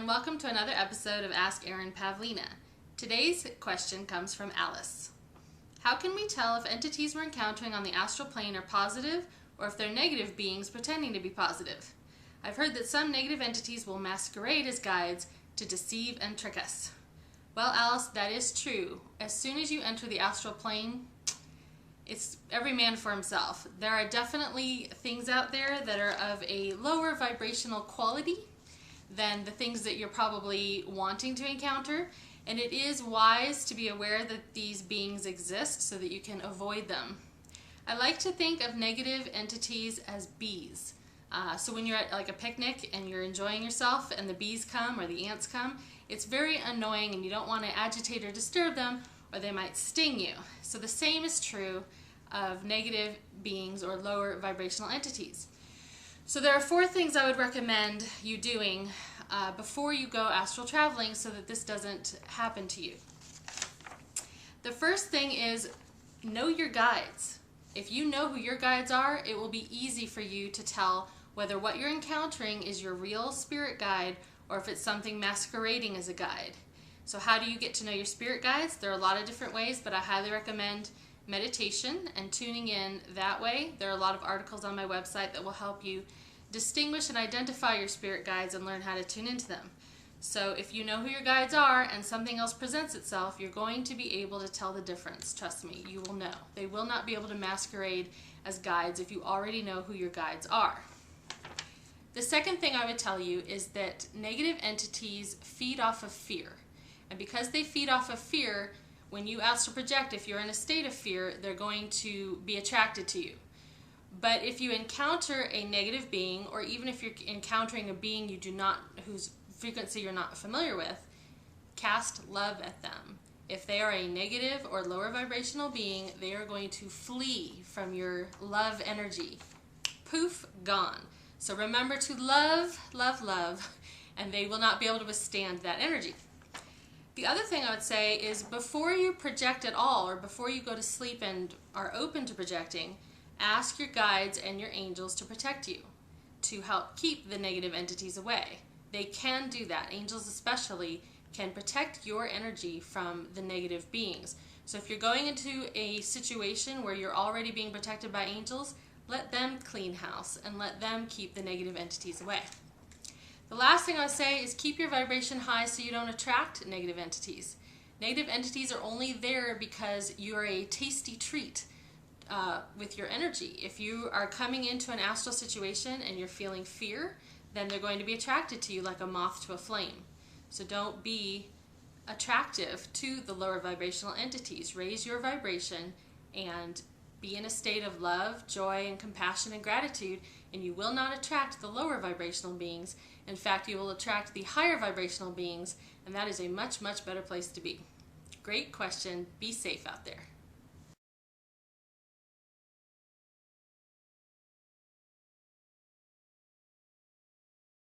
and welcome to another episode of Ask Erin Pavlina. Today's question comes from Alice. How can we tell if entities we're encountering on the astral plane are positive or if they're negative beings pretending to be positive? I've heard that some negative entities will masquerade as guides to deceive and trick us. Well, Alice, that is true. As soon as you enter the astral plane, it's every man for himself. There are definitely things out there that are of a lower vibrational quality than the things that you're probably wanting to encounter, and it is wise to be aware that these beings exist so that you can avoid them. I like to think of negative entities as bees. So when you're at like a picnic and you're enjoying yourself and the bees come or the ants come, it's very annoying and you don't want to agitate or disturb them or they might sting you. So the same is true of negative beings or lower vibrational entities. So there are 4 things I would recommend you doing before you go astral traveling so that this doesn't happen to you. The first thing is know your guides. If you know who your guides are, it will be easy for you to tell whether what you're encountering is your real spirit guide or if it's something masquerading as a guide. So how do you get to know your spirit guides? There are a lot of different ways, but I highly recommend meditation and tuning in that way. There are a lot of articles on my website that will help you distinguish and identify your spirit guides and learn how to tune into them. So if you know who your guides are and something else presents itself, you're going to be able to tell the difference. Trust me, you will know. They will not be able to masquerade as guides if you already know who your guides are. The second thing I would tell you is that negative entities feed off of fear. And because they feed off of fear, when you astral project, if you're in a state of fear, they're going to be attracted to you. But if you encounter a negative being, or even if you're encountering a being whose frequency you're not familiar with, cast love at them. If they are a negative or lower vibrational being, they are going to flee from your love energy. Poof, gone. So remember to love, love, love, and they will not be able to withstand that energy. The other thing I would say is before you project at all, or before you go to sleep and are open to projecting, ask your guides and your angels to protect you, to help keep the negative entities away. They can do that. Angels especially can protect your energy from the negative beings. So if you're going into a situation where you're already being protected by angels, let them clean house and let them keep the negative entities away. The last thing I would say is keep your vibration high so you don't attract negative entities. Negative entities are only there because you're a tasty treat with your energy. If you are coming into an astral situation and you're feeling fear, then they're going to be attracted to you like a moth to a flame. So don't be attractive to the lower vibrational entities. Raise your vibration and be in a state of love, joy, and compassion and gratitude, and you will not attract the lower vibrational beings. In fact, you will attract the higher vibrational beings, and that is a much, much better place to be. Great question. Be safe out there.